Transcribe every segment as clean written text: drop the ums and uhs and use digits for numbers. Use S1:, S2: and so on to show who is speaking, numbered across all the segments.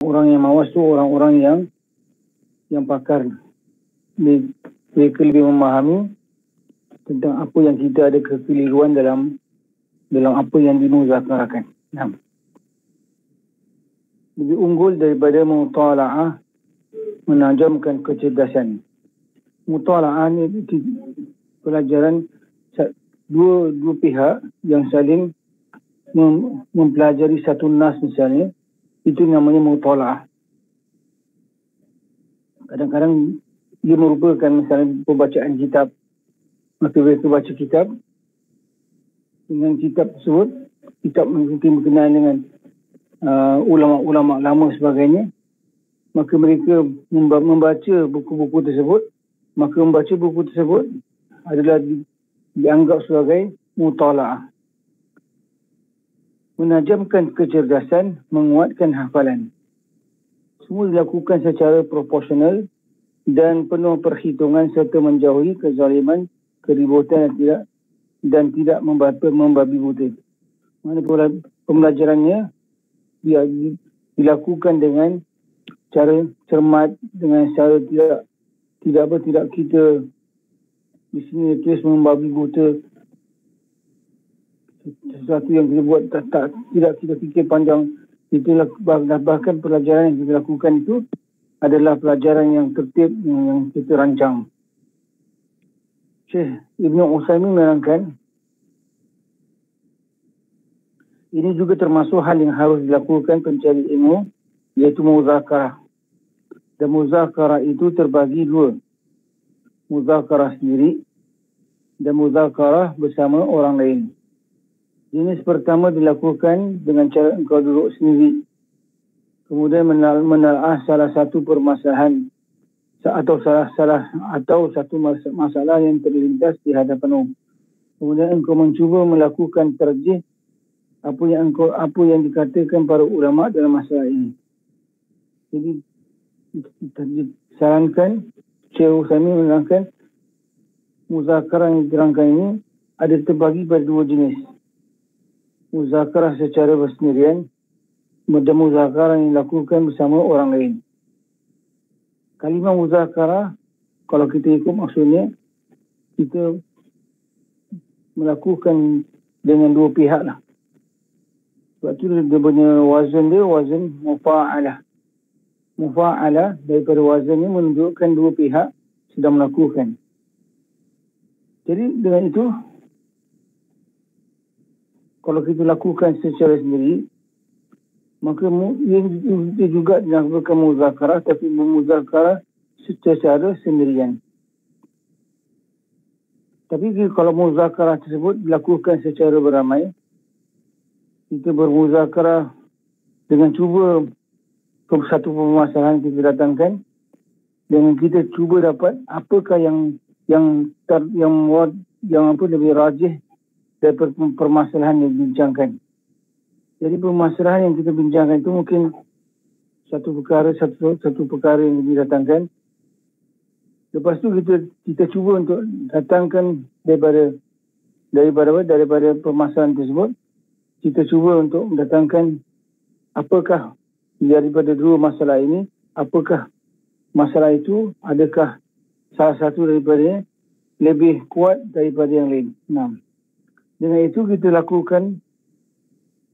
S1: Orang yang mawas tu orang-orang yang pakar. Mereka lebih memahami tentang apa yang kita ada kekeliruan dalam apa yang dimuzakarakan. Lebih unggul daripada mutala'ah, menajamkan kecerdasan. Mutala'ah ni pelajaran dua pihak yang saling mempelajari satu nas misalnya, itu namanya mutala'ah. Kadang-kadang dia merupakan misalnya pembacaan kitab. Maka mereka baca kitab, dengan kitab tersebut, kitab mungkin berkenaan dengan ulama-ulama lama sebagainya, maka mereka membaca buku-buku tersebut, maka membaca buku tersebut adalah dianggap sebagai mutala'ah. Menajamkan kecerdasan, menguatkan hafalan. Semua dilakukan secara proporsional dan penuh perhitungan serta menjauhi kezaliman, keributan dan tidak membabi buta. Mana pembelajarannya dilakukan dengan cara cermat, dengan cara tidak kita di sini terus membabi buta sesuatu yang kita buat tidak kita fikir panjang. Itulah bahkan pelajaran yang kita lakukan itu adalah pelajaran yang tertib, yang kita rancang. Syekh Ibn Utsaimin menerangkan, ini juga termasuk hal yang harus dilakukan pencari ilmu, iaitu muzakarah. Dan muzakarah itu terbagi dua. Muzakarah sendiri dan muzakarah bersama orang lain. Jenis pertama dilakukan dengan cara engkau duduk sendiri, kemudian menelaah salah satu permasalahan atau satu masalah yang terlintas di hadapanmu. Kemudian engkau mencuba melakukan tarjih apa yang dikatakan para ulama dalam masalah ini. Jadi disarankan, Syekh Utsaimin menerangkan, muzakarah yang diterangkan ini ada terbagi pada dua jenis. Muzakarah secara bersendirian dan muzakarah yang dilakukan bersama orang lain. Kalimah muzakarah, kalau kita ikut maksudnya, kita melakukan dengan dua pihak lah. Sebab itu dia punya wazan mufa'alah. Mufa'alah daripada wazannya menunjukkan dua pihak sedang melakukan. Jadi dengan itu, kalau kita lakukan secara sendiri, maka ia juga dilakukan muzakarah, tapi muzakarah secara sendirian. Tapi kalau muzakarah tersebut dilakukan secara beramai, kita bermuzakarah dengan cuba satu permasalahan kita datangkan, dengan kita cuba dapat apakah yang lebih rajih daripada permasalahan yang dibincangkan. Jadi permasalahan yang kita bincangkan itu mungkin satu perkara yang didatangkan. Lepas tu kita cuba untuk datangkan daripada permasalahan tersebut, kita cuba untuk mendatangkan apakah daripada dua masalah ini, apakah masalah itu, adakah salah satu daripadanya lebih kuat daripada yang lain. Dengan itu kita lakukan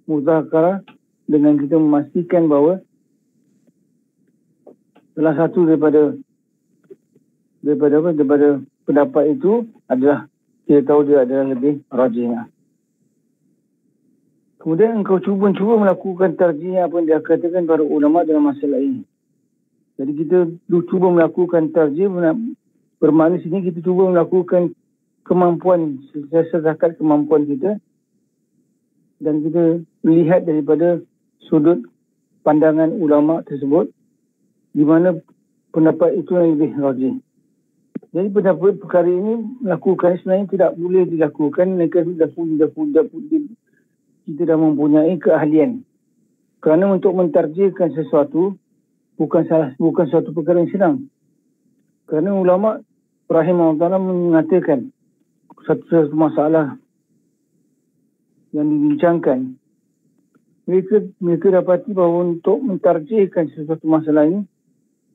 S1: muzakarah dengan kita memastikan bahawa salah satu daripada pendapat itu adalah, kita tahu dia adalah lebih rajih. Kemudian engkau cuba melakukan tarjih apa yang dia katakan para ulama dalam masalah ini. Jadi kita cuba melakukan tarjih, bermakna sini kita cuba melakukan kemampuan, sezakat kemampuan kita, dan kita melihat daripada sudut pandangan ulama tersebut di mana pendapat itu yang lebih rajih. Jadi pendapat perkara ini melakukan sebenarnya tidak boleh dilakukan kita dah mempunyai keahlian. Kerana untuk mentarjihkan sesuatu bukan suatu perkara yang senang. Kerana ulama rahimahullah mengatakan satu masalah yang dibincangkan, mereka dapati bahawa untuk mentarjihkan sesuatu masalah ini,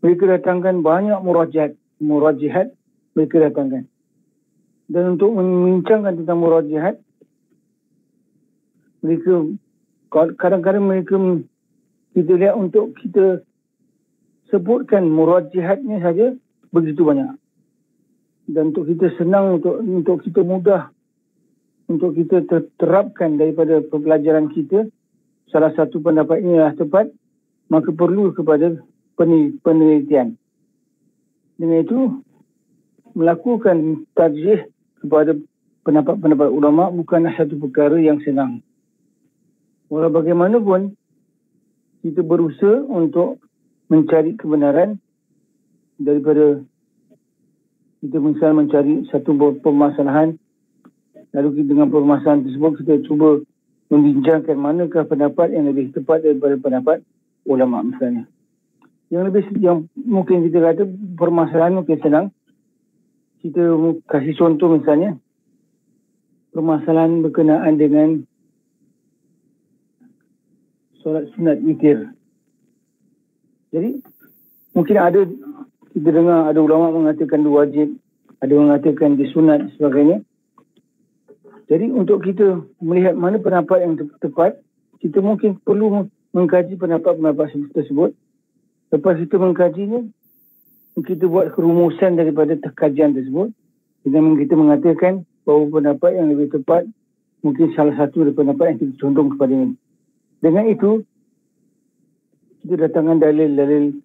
S1: mereka datangkan banyak murajihat mereka datangkan. Dan untuk membincangkan tentang murajihat, mereka kadang-kadang kita lihat untuk kita sebutkan murajihatnya saja begitu banyak. Dan untuk kita senang, untuk kita mudah, untuk kita terapkan daripada pembelajaran kita, salah satu pendapat ini adalah tepat, maka perlu kepada penelitian. Dengan itu, melakukan tarjih kepada pendapat-pendapat ulama bukanlah satu perkara yang senang. Walau bagaimanapun, kita berusaha untuk mencari kebenaran daripada kita misalnya mencari satu permasalahan, lalu dengan permasalahan tersebut kita cuba membincangkan manakah pendapat yang lebih tepat daripada pendapat ulama misalnya. Yang mungkin kita kata permasalahan mungkin senang. Kita kasih contoh misalnya permasalahan berkenaan dengan solat sunat witir. Jadi mungkin kita dengar ada ulama mengatakan dia wajib, ada mengatakan dia sunat sebagainya. Jadi untuk kita melihat mana pendapat yang tepat, kita mungkin perlu mengkaji pendapat-pendapat tersebut. Lepas kita mengkajinya, kita buat kerumusan daripada kajian tersebut dengan kita mengatakan bahawa pendapat yang lebih tepat mungkin salah satu dari pendapat yang kita condong kepada ini. Dengan itu, kita datangkan dalil-dalil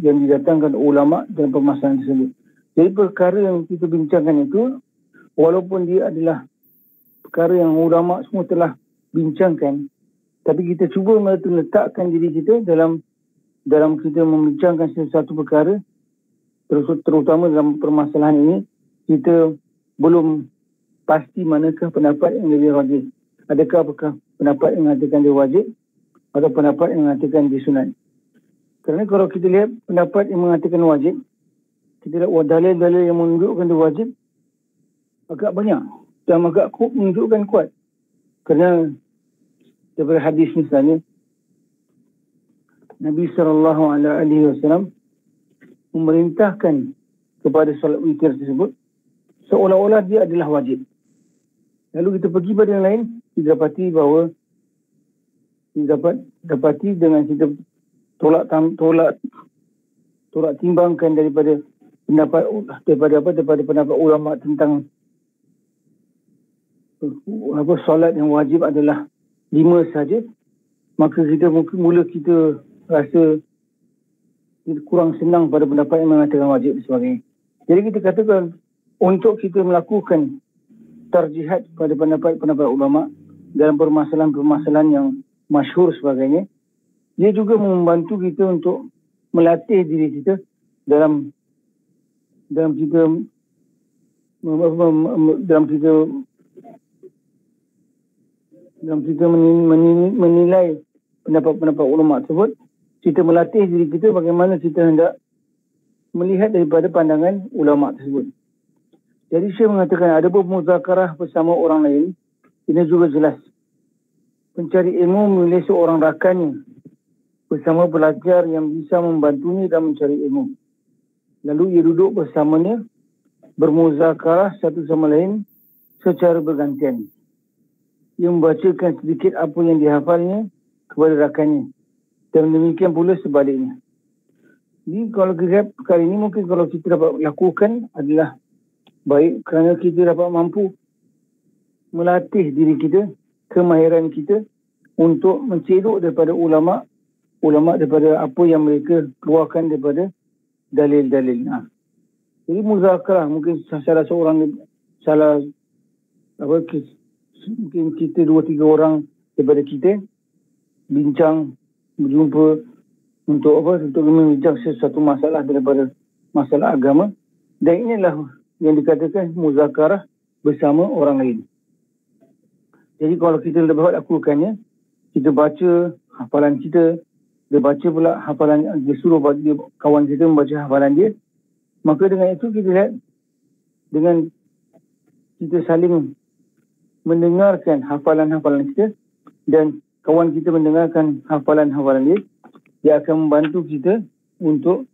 S1: yang didatangkan ulama dalam permasalahan tersebut. Jadi perkara yang kita bincangkan itu, walaupun dia adalah perkara yang ulama semua telah bincangkan, tapi kita cuba meletakkan diri kita dalam kita membincangkan sesuatu perkara, terutama dalam permasalahan ini, kita belum pasti manakah pendapat yang lebih rajih. Adakah pendapat yang mengatakan dia wajib atau pendapat yang mengatakan dia sunat. Kerana kalau kita lihat pendapat yang mengatakan wajib, kita lihat dalil-dalil yang menunjukkan dia wajib agak banyak dan agak menunjukkan kuat. Kerana daripada hadis misalnya, Nabi SAW memerintahkan kepada solat witir tersebut seolah-olah dia adalah wajib. Lalu kita pergi pada yang lain, kita dapati dengan kita tolak timbangkan daripada pendapat ulama tentang solat yang wajib adalah 5 saja, maka kita mula kita rasa kurang senang pada pendapat yang mengatakan wajib dan sebagainya. Jadi kita katakan untuk kita melakukan tarjihat pada pendapat-pendapat ulama dalam permasalahan-permasalahan yang masyhur sebagainya, dia juga membantu kita untuk melatih diri kita dalam kita menilai pendapat-pendapat ulama tersebut. Kita melatih diri kita bagaimana kita hendak melihat daripada pandangan ulama tersebut. Jadi saya mengatakan ada bermuzakarah bersama orang lain, ini juga jelas. Pencari ilmu memilih seorang rakannya bersama pelajar yang bisa membantunya dalam mencari ilmu. Lalu ia duduk bersamanya, bermuzakarah satu sama lain secara bergantian. Ia membacakan sedikit apa yang dihafalnya kepada rakannya. Dan demikian pula sebaliknya. Jadi kalau kita perkara ini mungkin kalau kita dapat lakukan adalah baik kerana kita dapat mampu melatih diri kita, kemahiran kita untuk mencedok daripada ulama daripada apa yang mereka keluarkan daripada dalil-dalil. Jadi muzakarah mungkin mungkin kita 2-3 orang daripada kita bincang, berjumpa untuk membincang sesuatu masalah daripada masalah agama, dan inilah yang dikatakan muzakarah bersama orang lain. Jadi kalau kita dapat lakukannya, kita baca hafalan kita, dia baca pula hafalan, dia suruh kawan kita membaca hafalan dia, maka dengan itu kita lihat dengan kita saling mendengarkan hafalan-hafalan kita, dan kawan kita mendengarkan hafalan-hafalan dia, dia akan membantu kita untuk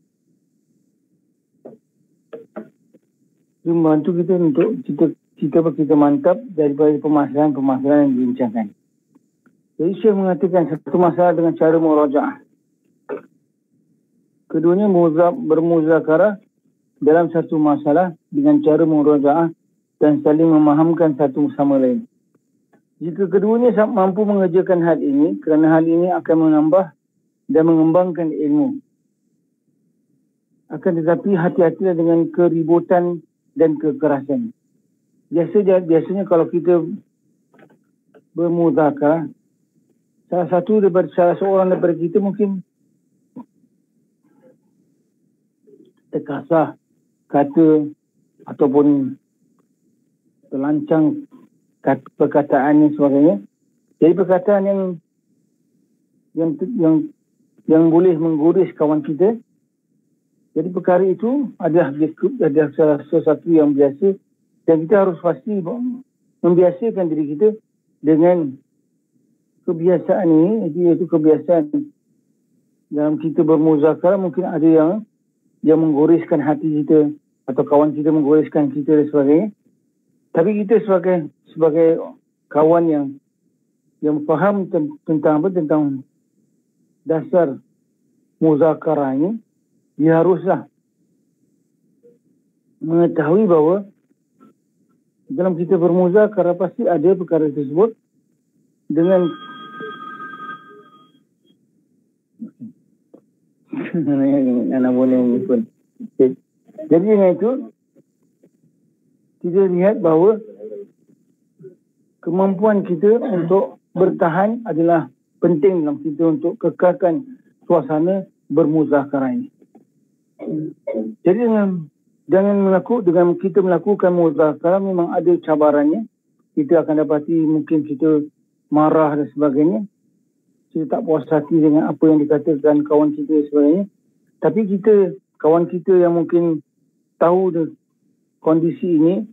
S1: kita mantap daripada permasalahan-permasalahan yang dibincangkan. Jadi Syekh mengatakan satu masalah dengan cara murajaah. Keduanya bermuzakarah dalam satu masalah dengan cara murajaah dan saling memahamkan satu sama lain. Jika keduanya mampu mengerjakan hal ini, kerana hal ini akan menambah dan mengembangkan ilmu. Akan tetapi hati-hatilah dengan keributan dan kekerasan. Biasanya kalau kita bermuzakarah, salah seorang daripada kita mungkin terkasar kata ataupun terlancang perkataan dan sebagainya. Jadi perkataan yang boleh mengguris kawan kita. Jadi perkara itu adalah sesuatu yang biasa dan kita harus pasti membiasakan diri kita dengan kebiasaan ini, iaitu kebiasaan dalam kita bermuzakarah. Mungkin ada yang menggoreskan hati kita atau kawan kita menggoreskan kita dan sebagainya. Tapi kita sebagai kawan yang faham tentang dasar muzakarah ini, dia haruslah mengetahui bahawa dalam kita bermuzakarah pasti ada perkara tersebut dengan anak boleh pun. Jadi dengan itu kita lihat bahawa kemampuan kita untuk bertahan adalah penting dalam kita untuk kekalkan suasana bermuzakarah ini. Jadi dengan kita melakukan muzakarah memang ada cabarannya. Kita akan dapati mungkin kita marah dan sebagainya. Kita tak puas hati dengan apa yang dikatakan kawan kita dan sebagainya. Tapi kawan kita yang mungkin tahu kondisi ini,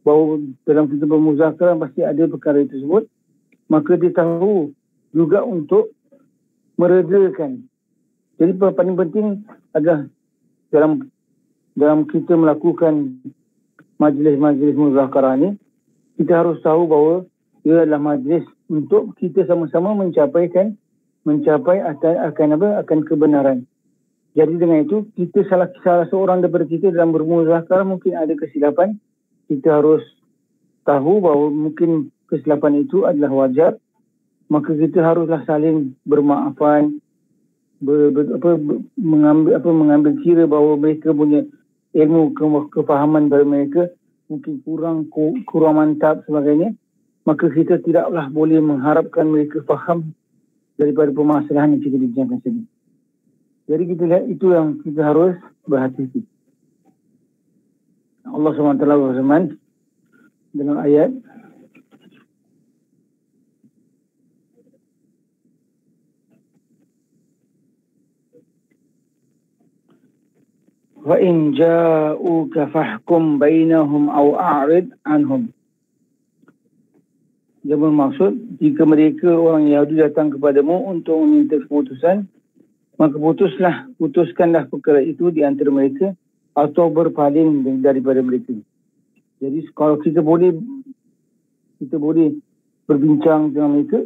S1: bahawa dalam kita bermuzakarah pasti ada perkara tersebut, maka dia tahu juga untuk meredakan. Jadi paling penting adalah dalam kita melakukan majlis-majlis muzakarah ni, kita harus tahu bahawa ia adalah majlis untuk kita sama-sama mencapai akan kebenaran. Jadi dengan itu, kita salah seorang daripada kita dalam bermuzakarah mungkin ada kesilapan. Kita harus tahu bahawa mungkin kesilapan itu adalah wajar. Maka kita haruslah saling bermaafan, mengambil kira bahawa mereka punya ilmu kefahaman dari mereka mungkin kurang mantap sebagainya. Maka kita tidaklah boleh mengharapkan mereka faham daripada permasalahan yang kita bincangkan sini. Jadi kita lihat itu yang kita harus berhati-hati. Allah SWT berfirman dalam ayat wa in ja'uka fahkum bainahum aw a'rid anhum. Dia bermaksud, jika mereka orang Yahudi datang kepadamu untuk meminta keputusan, maka putuskanlah perkara itu di antara mereka atau berpaling daripada mereka. Jadi kalau kita boleh berbincang dengan mereka,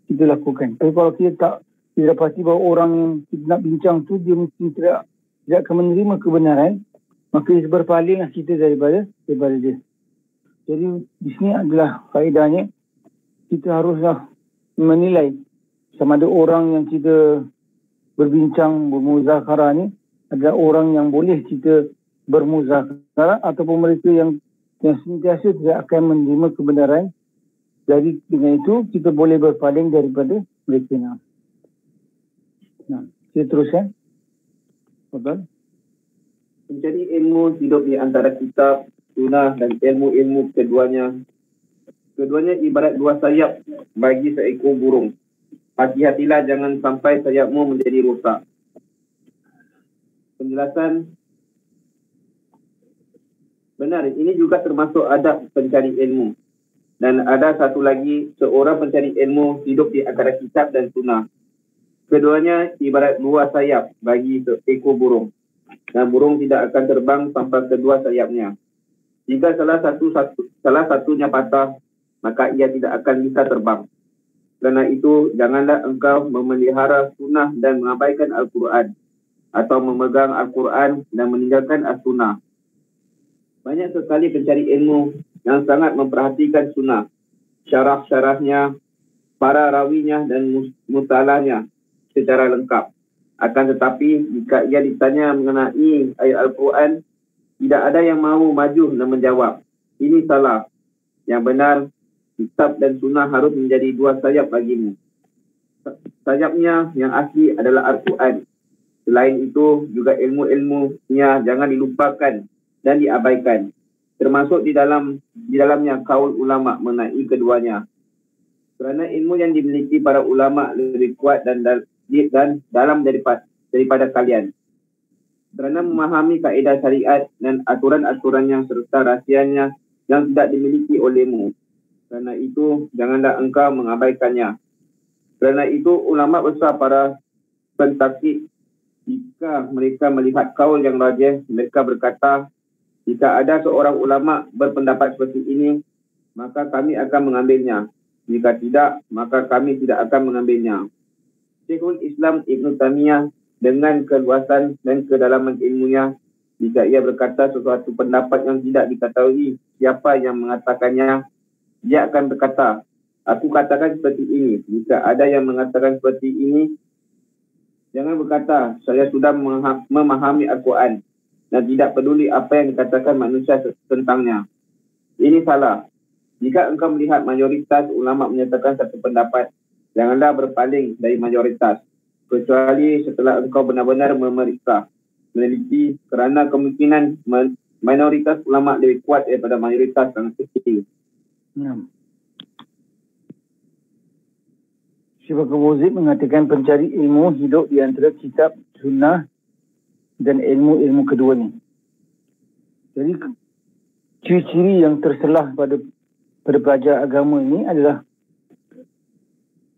S1: kita lakukan. Tapi kalau kita tak dapati bahawa orang yang kita nak bincang tu dia mungkin tidak akan menerima kebenaran, maka berpalinglah kita daripada dia. Jadi di sini adalah faedahnya, kita haruslah menilai sama ada orang yang kita berbincang, bermuzakarah ni adalah orang yang boleh kita bermuzakarah ataupun mereka yang sentiasa tidak akan menerima kebenaran. Jadi dengan itu kita boleh berpaling daripada mereka. Kita teruskan. Betul?
S2: Mencari ilmu hidup di antara kitab, sunnah dan ilmu-ilmu keduanya. Keduanya ibarat dua sayap bagi seekor burung. Hati-hatilah jangan sampai sayapmu menjadi rosak. Penjelasan. Benar, ini juga termasuk adab pencari ilmu. Dan ada satu lagi, seorang pencari ilmu hidup di antara kitab dan sunnah. Keduanya ibarat dua sayap bagi seekor burung. Dan burung tidak akan terbang tanpa kedua sayapnya. Jika salah satunya patah, maka ia tidak akan bisa terbang. Kerana itu, janganlah engkau memelihara sunnah dan mengabaikan Al-Quran, atau memegang Al-Quran dan meninggalkan As-Sunnah. Banyak sekali pencari ilmu yang sangat memperhatikan sunnah, syarah-syarahnya, para rawinya dan mutalahnya secara lengkap. Akan tetapi, jika ia ditanya mengenai ayat Al-Quran, tidak ada yang mahu maju dan menjawab. Ini salah. Yang benar, kitab dan sunnah harus menjadi dua sayap bagimu. Sayapnya yang asli adalah Al-Quran. Selain itu, juga ilmu-ilmunya jangan dilupakan dan diabaikan. Termasuk di dalamnya kaul ulama mengenai keduanya. Kerana ilmu yang dimiliki para ulama lebih kuat dan dalam daripada kalian. Kerana memahami kaedah syariat dan aturan-aturannya serta rahsianya yang tidak dimiliki olehmu. Kerana itu, janganlah engkau mengabaikannya. Kerana itu, ulama besar para pentafsir, jika mereka melihat kaul yang rajih, mereka berkata, jika ada seorang ulama berpendapat seperti ini, maka kami akan mengambilnya. Jika tidak, maka kami tidak akan mengambilnya. Syekhul Islam Ibn Taymiyah dengan keluasan dan kedalaman ilmunya, jika ia berkata sesuatu pendapat yang tidak diketahui siapa yang mengatakannya, dia akan berkata, aku katakan seperti ini. Jika ada yang mengatakan seperti ini, jangan berkata, saya sudah memahami Al-Quran dan tidak peduli apa yang dikatakan manusia tentangnya. Ini salah. Jika engkau melihat mayoritas ulama menyatakan satu pendapat, janganlah berpaling dari mayoritas. Kecuali setelah engkau benar-benar memeriksa, meneliti, kerana kemungkinan minoritas ulama lebih kuat daripada mayoritas yang kecil.
S1: Syekh Muzib mengatakan pencari ilmu hidup di antara kitab, sunnah dan ilmu-ilmu keduanya. Jadi ciri-ciri yang terselah pada pelajar agama ini adalah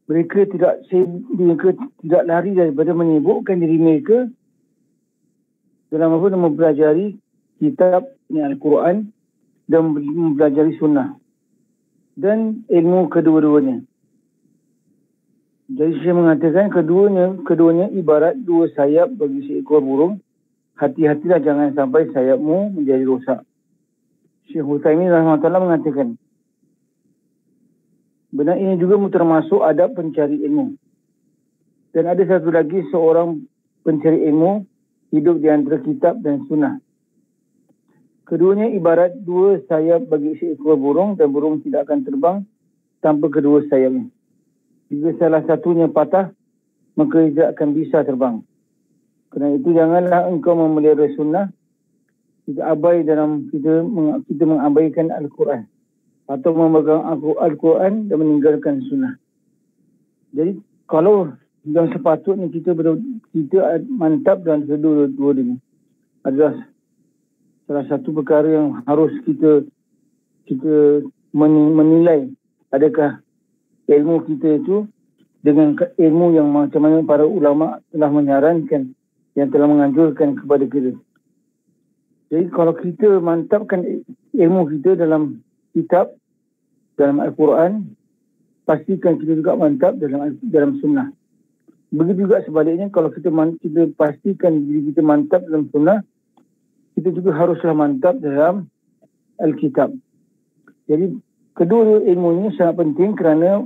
S1: mereka tidak lari daripada menyibukkan diri mereka dalam mempelajari kitab Al-Quran dan mempelajari sunnah dan ilmu kedua-duanya. Jadi saya mengatakan keduanya ibarat dua sayap bagi seekor burung. Hati-hatilah jangan sampai sayapmu menjadi rosak. Syekh Utsaimin rahimahullah mengatakan, benar ini juga termasuk adab pencari ilmu. Dan ada satu lagi, seorang pencari ilmu hidup di antara kitab dan sunnah. Keduanya ibarat dua sayap bagi seekor burung dan burung tidak akan terbang tanpa kedua sayapnya. Jika salah satunya patah, maka tidak akan bisa terbang. Kerana itu janganlah engkau memelihara sunnah, kita mengabaikan Al-Quran atau memegang Al-Quran dan meninggalkan sunnah. Jadi kalau yang sepatutnya kita mantap dan kedua-duanya adalah salah satu perkara yang harus kita menilai adakah ilmu kita itu dengan ilmu yang macam mana para ulama telah menyarankan, yang telah menganjurkan kepada kita. Jadi kalau kita mantapkan ilmu kita dalam kitab, dalam Al-Quran, pastikan kita juga mantap dalam sunnah. Begitu juga sebaliknya, kalau kita pastikan diri kita mantap dalam sunnah, kita juga haruslah mantap dalam Al-Kitab. Jadi kedua ilmu ini sangat penting kerana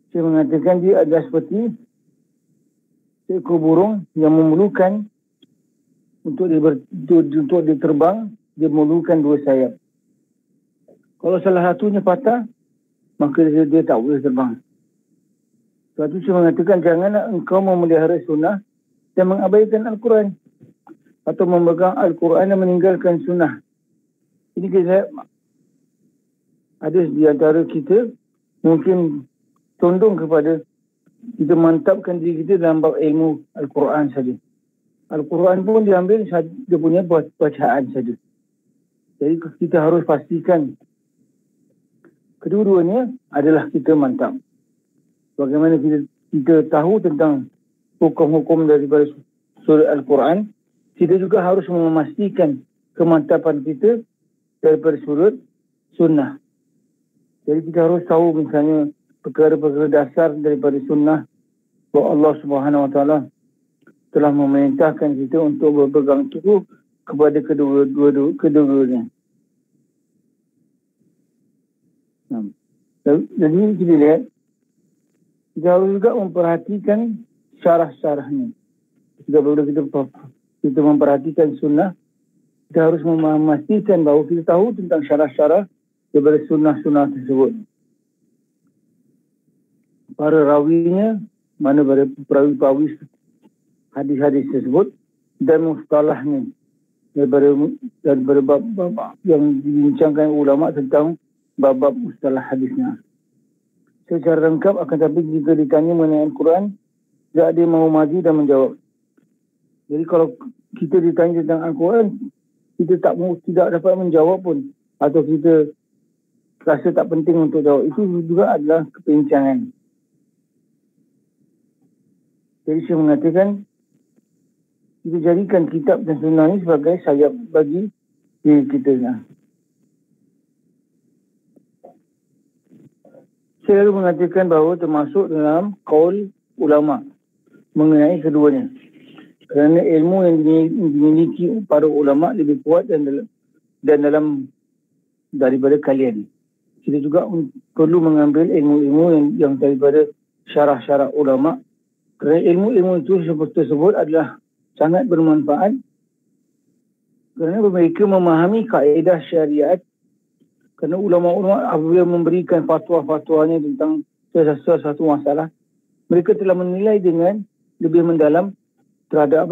S1: saya mengatakan dia adalah seperti seekor burung yang memerlukan untuk dia terbang, dia memerlukan dua sayap. Kalau salah satunya patah, maka dia tak boleh terbang. Sebab itu saya mengatakan janganlah engkau memelihara sunnah dan mengabaikan Al-Quran, atau memegang Al-Quran dan meninggalkan sunnah. Ini kita ada di antara kita mungkin condong kepada kita mantapkan diri kita dalam bab ilmu Al-Quran saja. Al-Quran pun diambil dia punya bacaan saja. Jadi kita harus pastikan Kedua-duanya adalah kita mantap. Bagaimana kita tahu tentang hukum-hukum daripada surah Al-Quran, kita juga harus memastikan kemantapan kita daripada surah sunnah. Jadi kita harus tahu misalnya perkara-perkara dasar daripada sunnah bahawa Allah Subhanahu Wa Taala telah memerintahkan kita untuk berpegang teguh kepada kedua-duanya. Jadi kita lihat, kita harus juga memperhatikan syarah-syarahnya. Bila kita memperhatikan sunnah, kita harus memastikan bahawa kita tahu tentang syarah-syarah daripada sunnah-sunnah tersebut. Para rawinya, mana pada perawi-perawi hadis-hadis tersebut, dan mustalahnya daripada bab-bab yang dibincangkan ulama tentang bab-bab mustalah hadisnya. Secara lengkap, akan tapi jika ditanya mengenai Al-Quran, tidak ada yang mahu maju dan menjawab. Jadi kalau kita ditanya tentang Al-Quran, kita tidak dapat menjawab pun, atau kita rasa tak penting untuk jawab, itu juga adalah kepincangan. Jadi saya mengatakan, kita jadikan kitab dan sunnah ini sebagai sayap bagi diri kita. Saya lalu mengatakan bahawa termasuk dalam qaul ulama mengenai keduanya. Kerana ilmu yang dimiliki para ulama lebih kuat dan dalam daripada kalian. Kita juga perlu mengambil ilmu-ilmu yang daripada syarah-syarah ulama. Kerana ilmu-ilmu itu tersebut adalah sangat bermanfaat. Kerana mereka memahami kaedah syariat. Kerana ulama-ulama apabila memberikan fatwa-fatwanya tentang sesuatu masalah, mereka telah menilai dengan lebih mendalam terhadap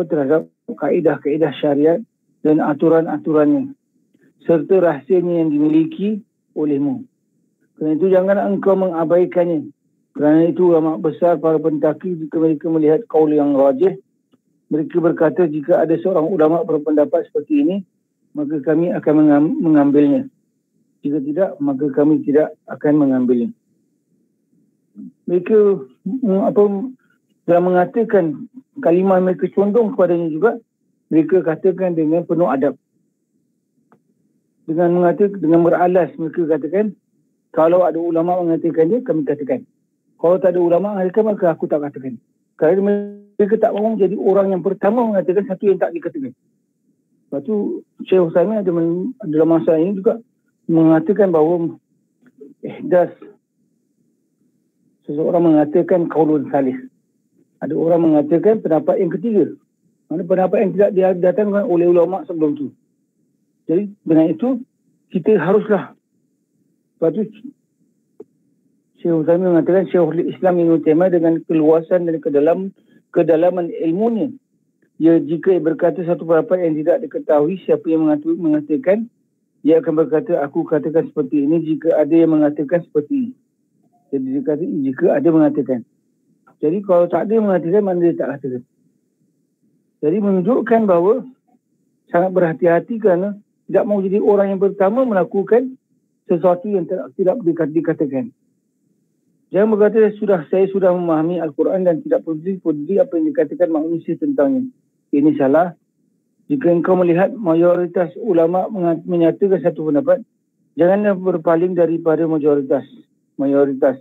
S1: kaedah-kaedah syariat dan aturan-aturannya serta rahsianya yang dimiliki olehmu. Kerana itu jangan engkau mengabaikannya. Kerana itu ulama besar para pentaki jika mereka melihat qaul yang rajih, mereka berkata jika ada seorang ulama berpendapat seperti ini, maka kami akan mengambilnya. Jika tidak, maka kami tidak akan mengambilnya. Mereka dalam mengatakan kalimah mereka condong kepadanya juga, mereka katakan dengan penuh adab. Dengan beralas, mereka katakan, kalau ada ulama mengatakannya, kami katakan. Kalau tak ada ulama mengatakan, maka aku tak katakan. Kerana mereka tak mahu jadi orang yang pertama mengatakan satu yang tak dikatakan. Lepas tu, Syekh Utsaimin dalam masa ini juga mengatakan bahawa ihdas, seseorang mengatakan qaulun salis. Ada orang mengatakan pendapat yang ketiga. Mana pendapat yang tidak didatangkan oleh ulama sebelum itu. Jadi dengan itu kita haruslah. Lepas tu Syekh Utsaimin mengatakan Syekhul Islam Ibnu Taimiyah dengan keluasan dan kedalaman ilmunya. Jika berkata satu pendapat yang tidak diketahui siapa yang mengatakan, dia akan berkata, aku katakan seperti ini jika ada yang mengatakan seperti ini. Jadi dia kata, jika ada mengatakan. Jadi kalau tak ada yang mengatakan, mana dia tak katakan. Jadi menunjukkan bahawa sangat berhati-hati kerana tidak mahu jadi orang yang pertama melakukan sesuatu yang tidak dikatakan. Jangan berkata, saya sudah memahami Al-Quran dan tidak peduli apa yang dikatakan manusia tentangnya. Ini salah. Jika engkau melihat mayoritas ulama menyatakan satu pendapat, janganlah berpaling daripada mayoritas.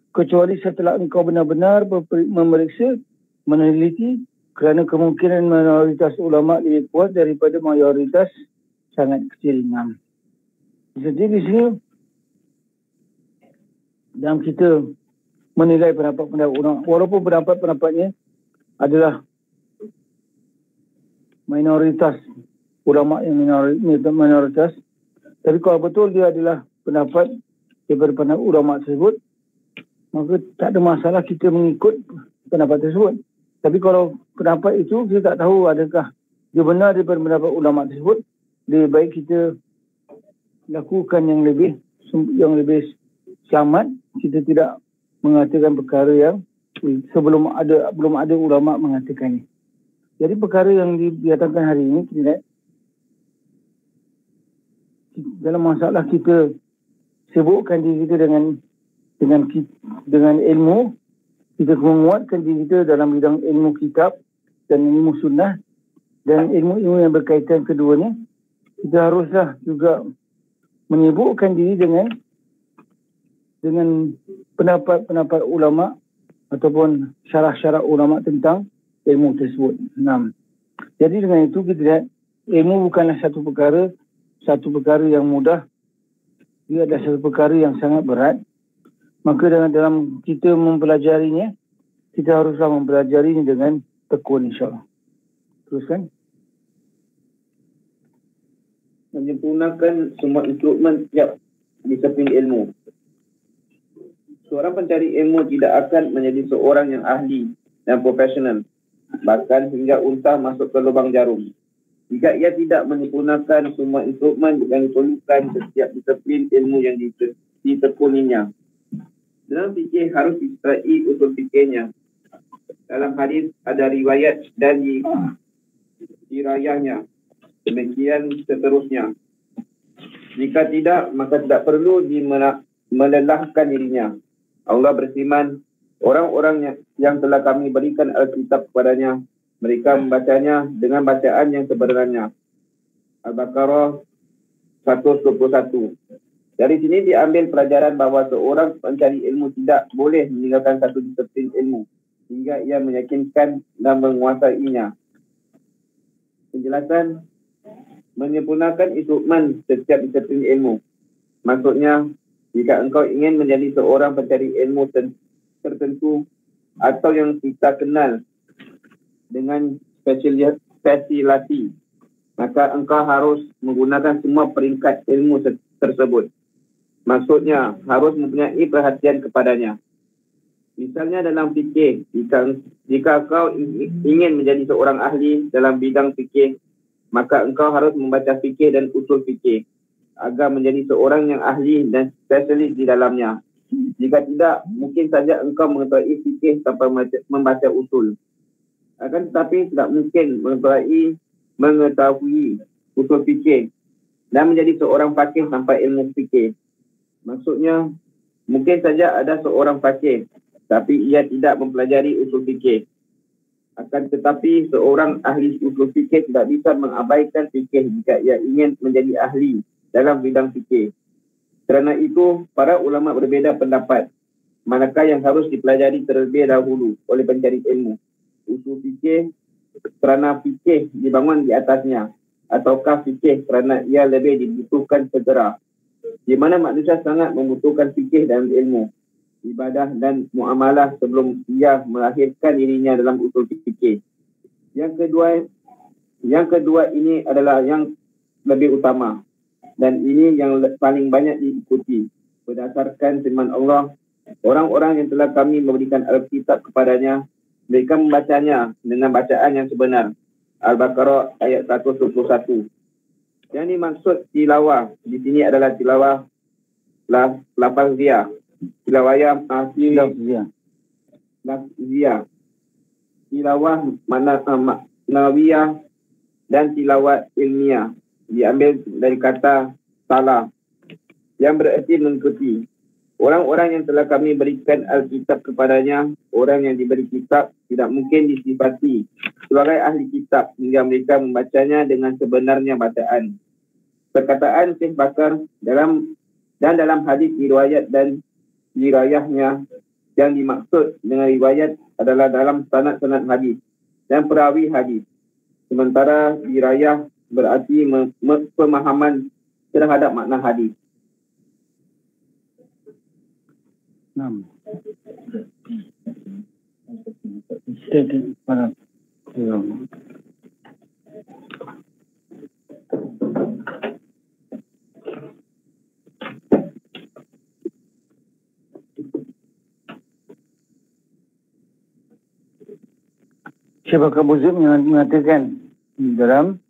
S1: Kecuali setelah engkau benar-benar memeriksa, meneliti, kerana kemungkinan mayoritas ulama lebih kuat daripada mayoritas sangat kecil. Jadi di sini, dalam kita menilai pendapat-pendapat ulama, walaupun pendapat-pendapatnya adalah minoritas, ulama yang minoritas, tapi kalau betul dia adalah pendapat daripada pendapat ulama tersebut, maka tak ada masalah kita mengikut pendapat tersebut. Tapi kalau pendapat itu kita tak tahu adakah dia benar daripada pendapat ulama tersebut, lebih baik kita lakukan yang lebih selamat. Kita tidak mengatakan perkara yang belum ada ulama mengatakannya. Jadi perkara yang didatangkan hari ini, kita lihat dalam masalah kita sibukkan diri kita dengan ilmu. Kita menguatkan diri kita dalam bidang ilmu kitab dan ilmu sunnah dan ilmu-ilmu yang berkaitan keduanya. Kita haruslah juga menyibukkan diri dengan pendapat-pendapat ulama ataupun syarah-syarah ulama tentang ilmu tersebut. 6. Jadi dengan itu kita lihat ilmu bukanlah satu perkara yang mudah. Dia adalah satu perkara yang sangat berat. Maka dalam kita mempelajarinya, kita haruslah mempelajarinya dengan tekun, insyaAllah. Teruskan.
S2: Menyempurnakan semua instrumen setiap disiplin ilmu. Seorang pencari ilmu tidak akan menjadi seorang yang ahli dan profesional, bahkan hingga unta masuk ke lubang jarum, jika ia tidak menyempurnakan semua instrumen yang diperlukan setiap disiplin ilmu yang ditekuninya. Dalam fikih harus diserai usul fikihnya. Dalam hadis ada riwayat dan dirayahnya. Demikian seterusnya. Jika tidak, maka tidak perlu melelahkan dirinya. Allah berfirman, orang-orang yang telah kami berikan Alkitab kepadanya, mereka membacanya dengan bacaan yang sebenarnya. Al-Baqarah 121. Dari sini diambil pelajaran bahawa seorang pencari ilmu tidak boleh meninggalkan satu disiplin ilmu hingga ia meyakinkan dan menguasainya. Penjelasan, menyempurnakan instrumen setiap disiplin ilmu. Maksudnya, jika engkau ingin menjadi seorang pencari ilmu tertentu atau yang kita kenal dengan spesialisasi, maka engkau harus menggunakan semua peringkat ilmu tersebut. Maksudnya, harus mempunyai perhatian kepadanya. Misalnya dalam fikih, jika engkau ingin menjadi seorang ahli dalam bidang fikih, maka engkau harus membaca fikih dan usul fikih agar menjadi seorang yang ahli dan spesialis di dalamnya. Jika tidak, mungkin saja engkau mengetahui fikih tanpa membaca usul. Akan tetapi tidak mungkin mengetahui usul fikih dan menjadi seorang faqih tanpa ilmu fikih. Maksudnya, mungkin saja ada seorang faqih, tapi ia tidak mempelajari usul fikih. Akan tetapi, seorang ahli usul fikih tidak bisa mengabaikan fikih jika ia ingin menjadi ahli dalam bidang fikih. Kerana itu, para ulama berbeza pendapat. Manakah yang harus dipelajari terlebih dahulu oleh pencari ilmu? Usul fikih kerana fikih dibangun di atasnya, ataukah fikih kerana ia lebih dibutuhkan segera? Di mana manusia sangat membutuhkan fikih dan ilmu, ibadah dan muamalah sebelum ia melahirkan dirinya dalam usul fikih. Yang kedua ini adalah yang lebih utama dan ini yang paling banyak diikuti. Berdasarkan firman Allah, orang-orang yang telah kami memberikan Alkitab kepadanya, mereka membacanya dengan bacaan yang sebenar. Al-Baqarah ayat 121. Yang dimaksud tilawah di sini adalah tilawah lafaziyah, tilawah lafziyah, tilawah maknawiyah dan tilawah ilmiah. Diambil dari kata salah yang bererti mengikuti. Orang-orang yang telah kami berikan Alkitab kepadanya, orang yang diberi kitab tidak mungkin disifati sebagai ahli kitab hingga mereka membacanya dengan sebenarnya bacaan. Perkataan Syekh Bakar dalam hadis riwayat dan dirayahnya, yang dimaksud dengan riwayat adalah dalam sanad-sanad hadis dan perawi hadis. Sementara dirayah berarti pemahaman terhadap makna hadis.
S1: 6. Syekh Bakar Abu Zaid mengatakan dalam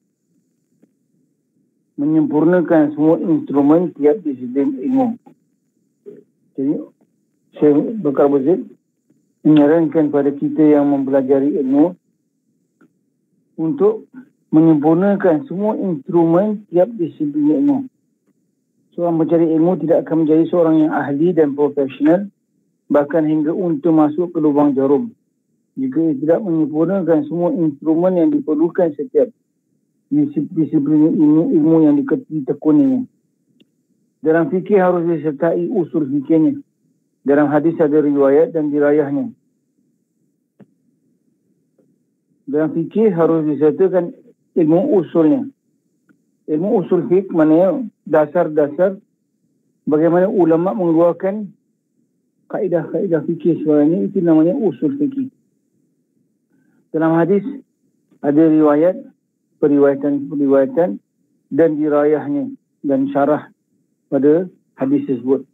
S1: menyempurnakan semua instrumen tiap disiplin ilmu. Jadi Syekh Bakar Abu Zaid menyarankan pada kita yang mempelajari ilmu untuk menyempurnakan semua instrumen tiap disiplin ilmu Seorang pencari ilmu tidak akan menjadi seorang yang ahli dan profesional, bahkan hingga unta masuk ke lubang jarum, jika ia tidak menyempurnakan semua instrumen yang diperlukan setiap disiplin ilmu yang ditekuninya. Dalam fikih harus disertai usul fikihnya. Dalam hadis ada riwayat dan dirayahnya. Dalam fikih harus disertakan ilmu usulnya. Ilmu usul fiqh maknanya dasar-dasar bagaimana ulama mengeluarkan kaedah-kaedah fikih sebenarnya, itu namanya usul fikih. Dalam hadis ada riwayat, periwayatan dan dirayahnya dan syarah pada hadis tersebut.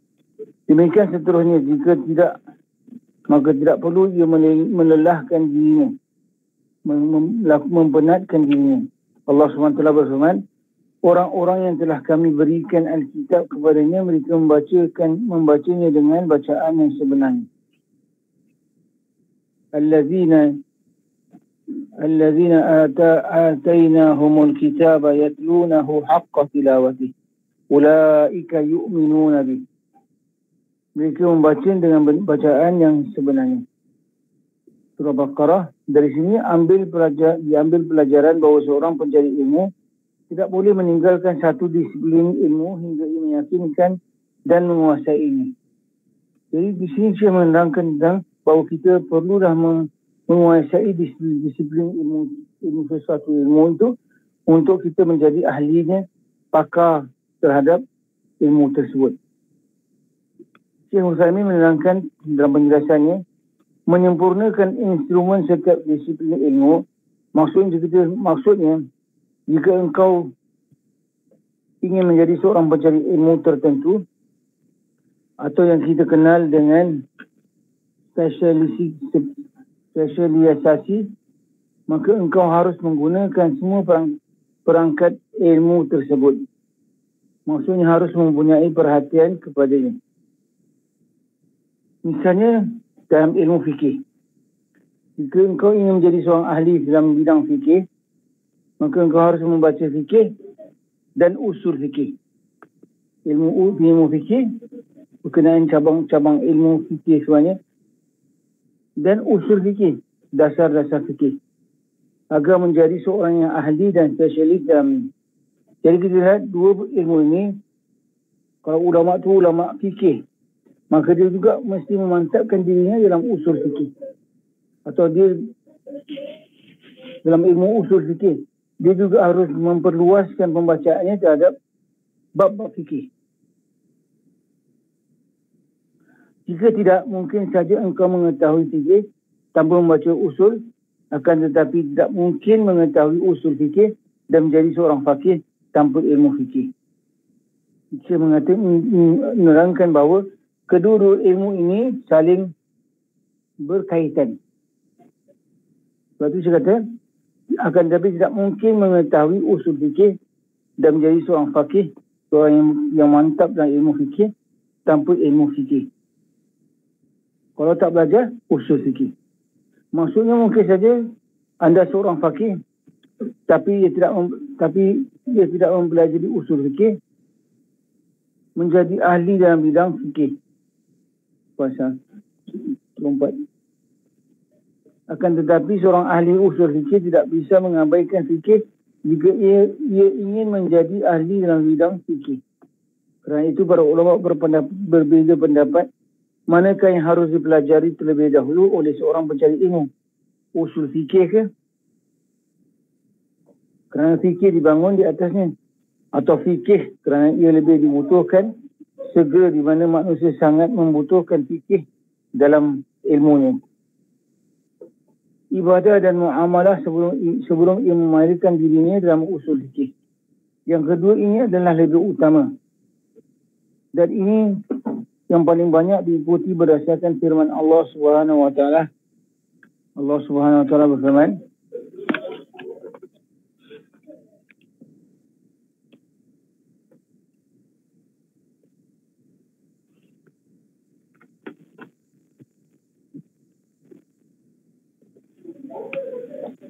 S1: Demikian seterusnya, jika tidak, maka tidak perlu ia melelahkan dirinya, mempenatkan dirinya. Allah SWT berfirman, orang-orang yang telah kami berikan Alkitab kepadanya, mereka membacanya dengan bacaan yang sebenarnya. Allazina atainahumul kitaba yatlunahu haqqa tilawatih ulaika yu'minuna bih. Mereka membaca dengan bacaan yang sebenarnya. Surah Baqarah. Dari sini diambil pelajaran bahawa seorang pencari ilmu tidak boleh meninggalkan satu disiplin ilmu hingga ia meyakinkan dan menguasainya. Jadi di sini saya menerangkan tentang bahawa kita perlulah menguasai disiplin ilmu sesuatu ilmu itu untuk kita menjadi ahlinya, pakar terhadap ilmu tersebut. Syekh Utsaimin menerangkan dalam penjelasannya, menyempurnakan instrumen setiap disiplin ilmu, maksudnya jika engkau ingin menjadi seorang pencari ilmu tertentu atau yang kita kenal dengan spesialisasi, maka engkau harus menggunakan semua perangkat ilmu tersebut. Maksudnya harus mempunyai perhatian kepadanya. Misalnya dalam ilmu fikih, jika engkau ingin menjadi seorang ahli dalam bidang fikih, maka engkau harus membaca fikih dan usul fikih. Ilmu fikih berkenaan cabang-cabang ilmu fikih semuanya, dan usul fikih, dasar-dasar fikih, agar menjadi seorang yang ahli dan spesialis dalam ini. Jadi kita lihat dua ilmu ini, kalau ulama tu ulama fikih, maka dia juga mesti memantapkan dirinya dalam usul fikih, atau dia dalam ilmu usul fikih, dia juga harus memperluaskan pembacaannya terhadap bab-bab fikih. Jika tidak, mungkin saja engkau mengetahui fikih tanpa membaca usul, akan tetapi tidak mungkin mengetahui usul fikih dan menjadi seorang faqih tanpa ilmu fikih. Saya menerangkan bahawa kedua-dua ilmu ini saling berkaitan. Sebab itu saya kata, akan tetapi tidak mungkin mengetahui usul fikih dan menjadi seorang faqih, seorang yang mantap dalam ilmu fikih tanpa ilmu fikih. Kalau tak belajar usul fikih, maksudnya mungkin saja anda seorang faqih, tapi ia tidak mempelajari usul fikih, menjadi ahli dalam bidang fikih. Pasal 4. Akan tetapi seorang ahli usul fikih tidak bisa mengabaikan fikih jika ia ingin menjadi ahli dalam bidang fikih. Kerana itu para ulama berbeza pendapat manakah yang harus dipelajari terlebih dahulu oleh seorang pencari ilmu. Usul fikih ke? Kerana fikih dibangun di atasnya, atau fikih kerana ia lebih dibutuhkan segera, di mana manusia sangat membutuhkan fikih dalam ilmunya. Ibadah dan muamalah sebelum ia memahirkan dirinya dalam usul fikih. Yang kedua ini adalah lebih utama. Dan ini yang paling banyak diikuti berdasarkan firman Allah Subhanahu wa taala. Allah Subhanahu wa taala berfirman,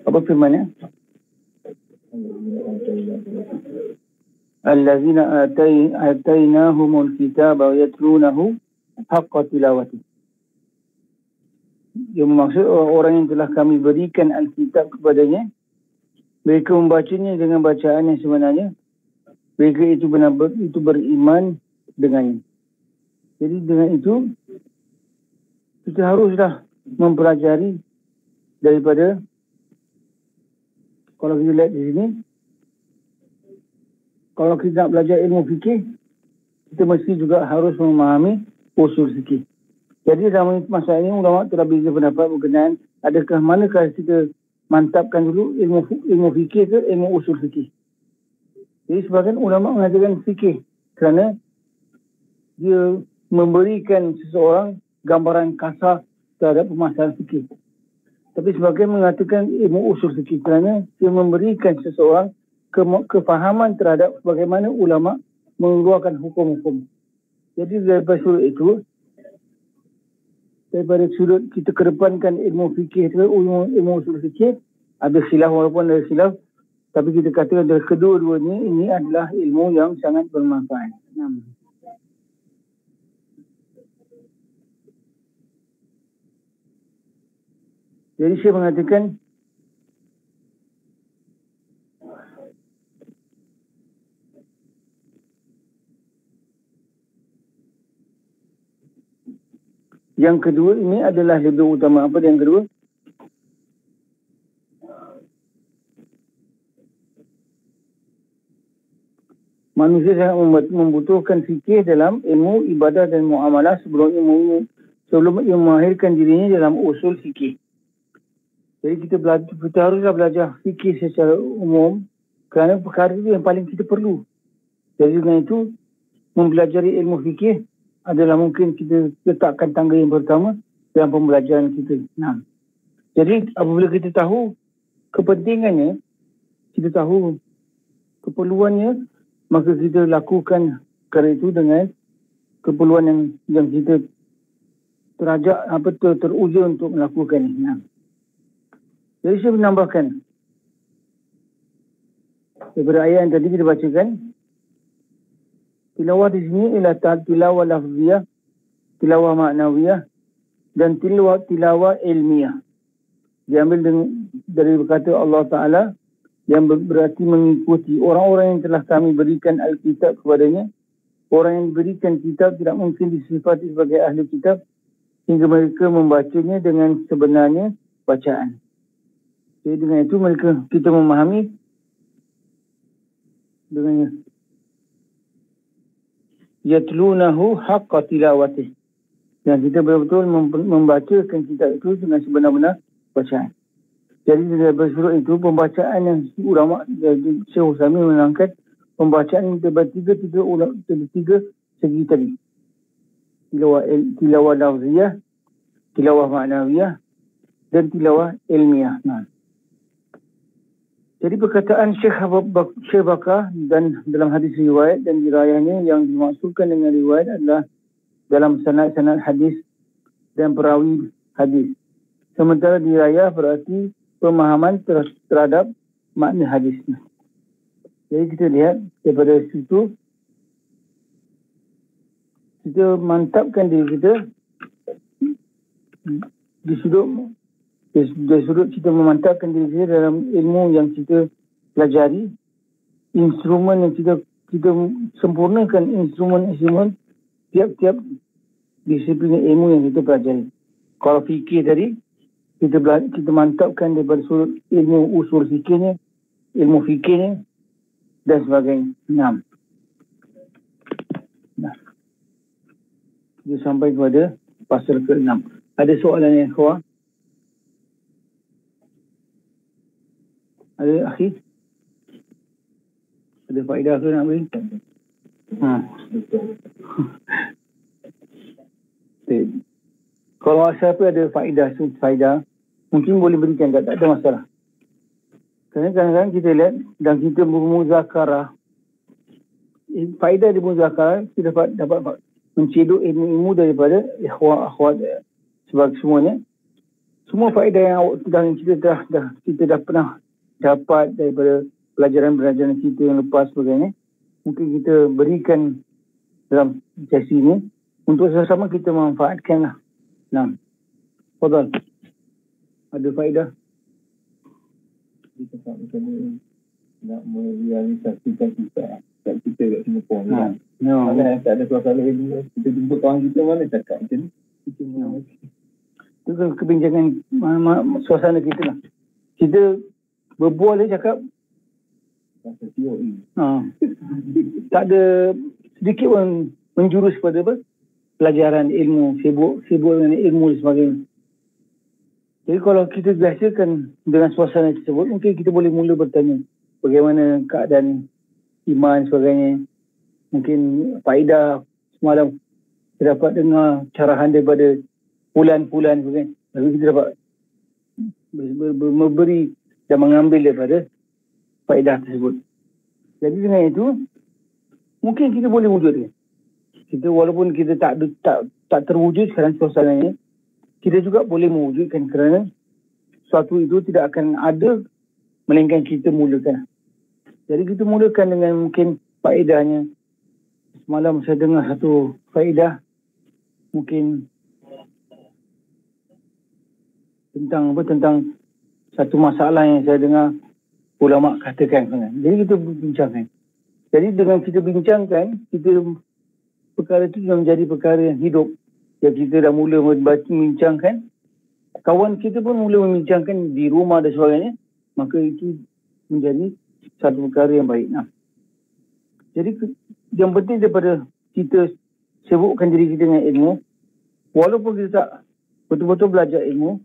S1: apa firman-Nya? allazina atainahumul kitaba yatlunahu haqqa tilawati. Yang maksud orang yang telah kami berikan Alkitab kepadanya, mereka membacanya dengan bacaan yang sebenarnya, mereka itu benar-benar itu beriman dengannya. Jadi dengan itu kita haruslah mempelajari daripada, kalau kita lihat di sini, kalau kita nak belajar ilmu fikih, kita mesti juga harus memahami usul fikih. Jadi dalam masa ini ulama telah beza pendapat berkenaan adakah manakah kita mantapkan dulu ilmu fikih ke ilmu usul fikih. Jadi sebagian ulama mengatakan fikih kerana dia memberikan seseorang gambaran kasar terhadap permasalahan fikih. Tapi sebagian mengatakan ilmu usul fikih kerana dia memberikan seseorang kefahaman terhadap bagaimana ulama mengeluarkan hukum-hukum. Jadi daripada sudut itu, daripada sudut kita kedepankan ilmu fikih, ilmu usul fikih, ada khilaf walaupun ada khilaf, tapi kita katakan dari kedua-duanya ini adalah ilmu yang sangat bermanfaat. Jadi saya mengatakan yang kedua ini adalah lebih utama. Apa yang kedua? Manusia sangat membutuhkan fikih dalam ilmu ibadah dan muamalah sebelum ia memahirkan dirinya dalam usul fikih. Jadi kita haruslah belajar fikih secara umum kerana perkara itu yang paling kita perlu. Jadi dengan itu, mempelajari ilmu fikih adalah mungkin kita letakkan tangga yang pertama dalam pembelajaran kita. Jadi apabila kita tahu kepentingannya, kita tahu keperluannya, maka kita lakukan perkara itu dengan keperluan yang kita teruja untuk melakukannya. Jadi saya menambahkan daripada ayat yang tadi kita bacakan, tilawah di sini ialah tilawah lafziyah, tilawah maknawiyah dan tilawah ilmiah. Diambil dari berkata Allah Ta'ala yang berarti mengikuti orang-orang yang telah kami berikan Alkitab kepadanya. Orang yang diberikan kitab tidak mungkin disifati sebagai ahli kitab hingga mereka membacanya dengan sebenarnya bacaan. Jadi dengan itu kita memahami dengannya. Yatlunahu haqqa tilawatih. Dan kita betul-betul membacakan kitab itu dengan sebenar-benar bacaan. Jadi dari surah itu, pembacaan yang ulama Syekh Utsaimin menerangkan, pembacaan tiga segi tadi. Tilawah lafziyah, tilawah maknawiyah dan tilawah ilmiah. Jadi perkataan Syekh Bakar dan dalam hadis riwayat dan dirayahnya yang dimaksudkan dengan riwayat adalah dalam sanad-sanad hadis dan perawi hadis. Sementara dirayah berarti pemahaman terhadap makna hadisnya. Jadi kita lihat daripada situ, kita mantapkan diri kita di sudut kita memantapkan diri kita dalam ilmu yang kita pelajari, instrumen yang kita sempurnakan instrumen tiap-tiap disiplin ilmu yang kita pelajari. Kalau fikih tadi, kita mantapkan daripada sudut ilmu usul fikihnya, ilmu fikihnya dan sebagainya. Kita sampai kepada pasal ke-6. Ada soalan yang keluar? Ada akhi? Ada faedah ke nak beri? Kalau siapa ada faedah, mungkin boleh berikan, tak ada masalah. Kerana kadang-kadang kita lihat dan kita bermuzakarah. Faedah di muzakarah, kita dapat mencedok ilmu-ilmu daripada ikhwat sebab semuanya. Semua faedah yang kita dah pernah dapat daripada pelajaran-pelajaran kita yang lepas sebagainya, mungkin kita berikan dalam sesi ini untuk sama-sama kita memanfaatkanlah. Nah, fadal. Ada faedah?
S3: Kita nak merealisasikan kita kat Singapura ni kan. Mana tak ada suasana ini, kita jumpa kawan kita mana cakap macam ni.
S1: Itu kan kebincangan suasana kita lah. Kita berbual dia cakap
S3: Rasa teori.
S1: Tak ada sedikit pun menjurus pada apa? Pelajaran ilmu, sibuk dengan ilmu dan sebagainya. Jadi kalau kita biasakan dengan suasana tersebut, mungkin kita boleh mula bertanya bagaimana keadaan iman sebagainya. Mungkin faedah semalam kita dapat dengar carahan daripada pulan-pulan sebagainya. Lalu kita dapat memberi dan mengambil daripada faedah tersebut. Jadi dengan itu, mungkin kita boleh wujudkan. Kita walaupun kita tak terwujud sekarang suasananya, kita juga boleh mewujudkan kerana sesuatu itu tidak akan ada melainkan kita mulakan. Jadi kita mulakan dengan mungkin faedahnya. Semalam saya dengar satu faedah mungkin tentang satu masalah yang saya dengar ulama katakan. Jadi kita bincangkan. Jadi dengan kita bincangkan, perkara itu menjadi perkara yang hidup. Yang kita dah mula membincangkan, kawan kita pun mula membincangkan di rumah dan sebagainya, maka itu menjadi satu perkara yang baik. Jadi yang penting daripada kita sibukkan diri kita dengan ilmu, walaupun kita tak betul-betul belajar ilmu,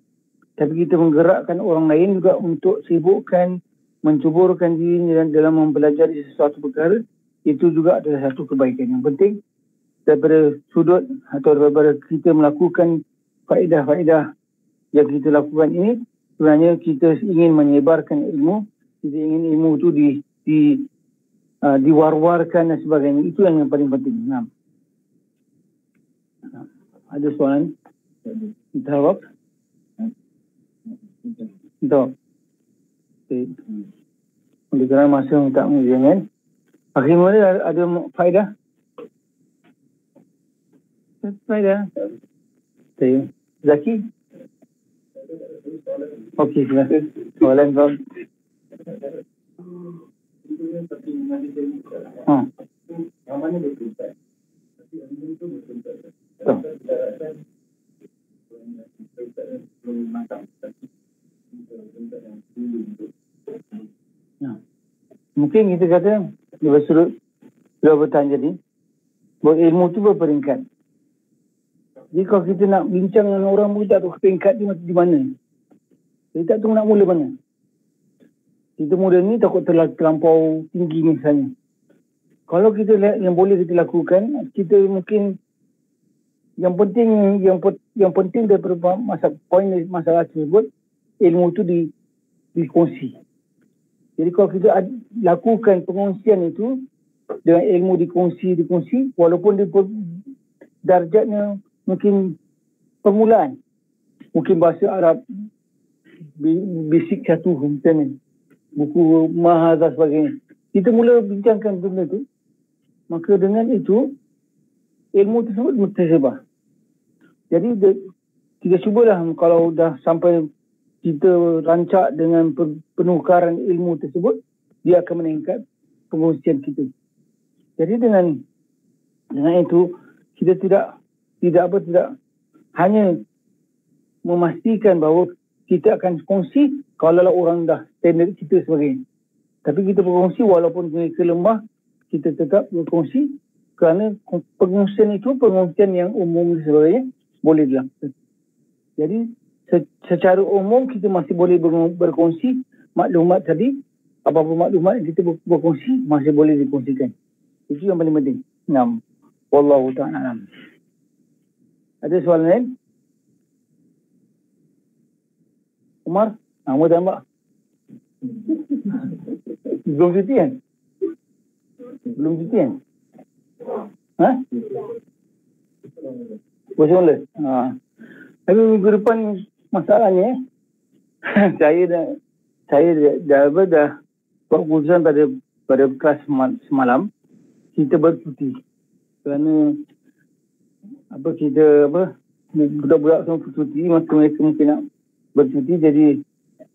S1: tapi kita menggerakkan orang lain juga untuk sibukkan, mencuburkan diri dalam mempelajari sesuatu perkara, itu juga adalah satu kebaikan. Yang penting daripada sudut atau daripada kita melakukan faedah-faedah yang kita lakukan ini, sebenarnya kita ingin menyebarkan ilmu, kita ingin ilmu itu diwar-warkan dan sebagainya. Itu yang paling penting. Ada soalan? Kita jawab? Kita oleh kerana masa tak mengingat, akhirnya ada faedah? Faedah? Zaki? Okey, silakan. Soalan kau.
S3: Yang mana betul tak? Tapi ilmu itu betul tak?
S1: Mungkin kita kata dua sudut dua bertanya tadi, bahawa ilmu itu berperingkat. Jadi kalau kita nak bincang dengan orang pun tak tahu peringkat dia di mana. Jadi tak tahu nak mula mana. Kita mula ni takut terlampau tinggi misalnya. Kalau kita lihat yang boleh kita lakukan, kita mungkin yang penting daripada masalah tersebut, ilmu itu dikongsi. Jadi kalau kita lakukan pengongsian itu dengan ilmu dikongsi, walaupun darjatnya mungkin permulaan, mungkin bahasa Arab basic satu misalnya, buku mahal dan sebagainya, kita mula bincangkan benda itu, maka dengan itu ilmu tersebut tersebar. Jadi kita cubalah kalau dah sampai kita rancak dengan penukaran ilmu tersebut, dia akan meningkat pengungsian kita. Jadi dengan itu kita tidak hanya memastikan bahawa kita akan kongsi kalau orang dah standard kita sebagainya. Tapi kita berkongsi walaupun mereka lemah, kita tetap berkongsi kerana pengungsian itu pengungsian yang umum sebagainya boleh dilakukan. Jadi secara umum kita masih boleh berkongsi maklumat tadi, apa-apa maklumat yang kita berkongsi masih boleh dikongsikan. Itu yang paling penting. Wallahu ta'ala. Ada soalan lain? Umar? Mau tambah? Belum cuti kan? Boleh mula? Tapi minggu depan masalahnya saya dah buat keputusan pada kelas semalam kita bercuti. Kerana budak-budak semua bercuti, maka mereka mungkin nak bercuti, jadi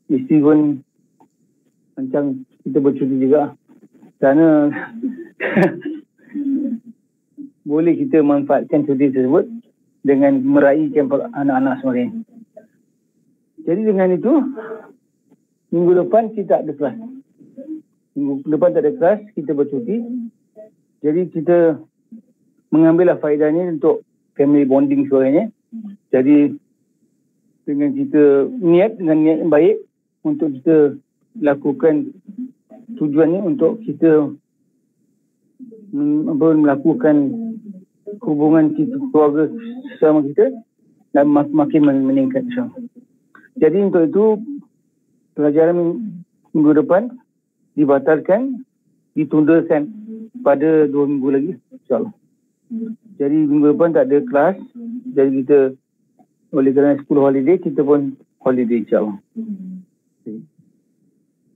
S1: isteri pun macam kita bercuti juga. Kerana boleh kita manfaatkan cuti tersebut dengan meraihkan anak-anak semua. Jadi dengan itu, minggu depan kita ada kelas. Minggu depan tak ada kelas, kita bercuti. Jadi kita mengambillah faedahnya untuk family bonding sebenarnya. Jadi dengan kita niat yang baik untuk kita lakukan, tujuannya untuk kita melakukan hubungan kita, keluarga sama kita, dan makin meningkat. Jadi untuk itu pelajaran minggu depan dibatalkan, ditundakan pada 2 minggu lagi, insyaAllah. Jadi minggu depan tak ada kelas. Jadi kita, oleh kerana 10 holiday, kita pun holiday, insyaAllah.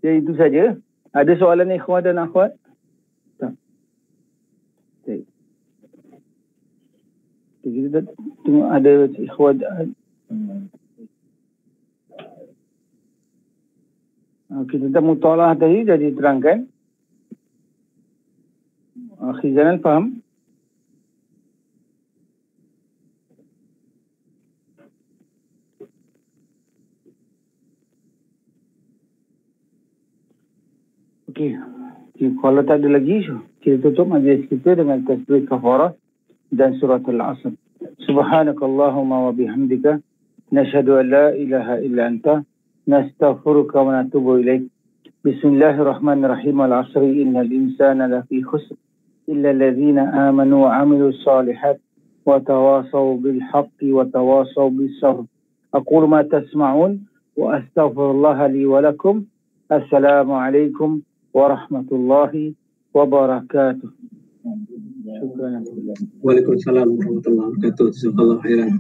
S1: Jadi itu saja. Ada soalan ikhwan dan akhwat? Tak. Baik. Kita tengok ada ikhwan. Kita tentang mutalah tadi dah diterangkan. Khizanan faham? Okey. Kalau tak ada lagi, kita tutup majlis kita dengan tasbih kafarah dan surah Al-Asr. Subhanakallahumma wa bihamdika nashhadu an la ilaha illa anta nastaghfiruka wa natubu ilaik. Bismillahirrahmanirrahim. Al-'asri innal insana lafi khusr illa alladhina amanu wa 'amilus solihat wa tawasaw bil haqqi wa tawasaw bis sabr. Aqulu ma tasma'un wa astaghfirullaha li wa lakum. Assalamualaikum warahmatullahi wabarakatuh. Syukran.
S4: Waalaikumsalam warahmatullahi wabarakatuh. Jazakallahu khairan.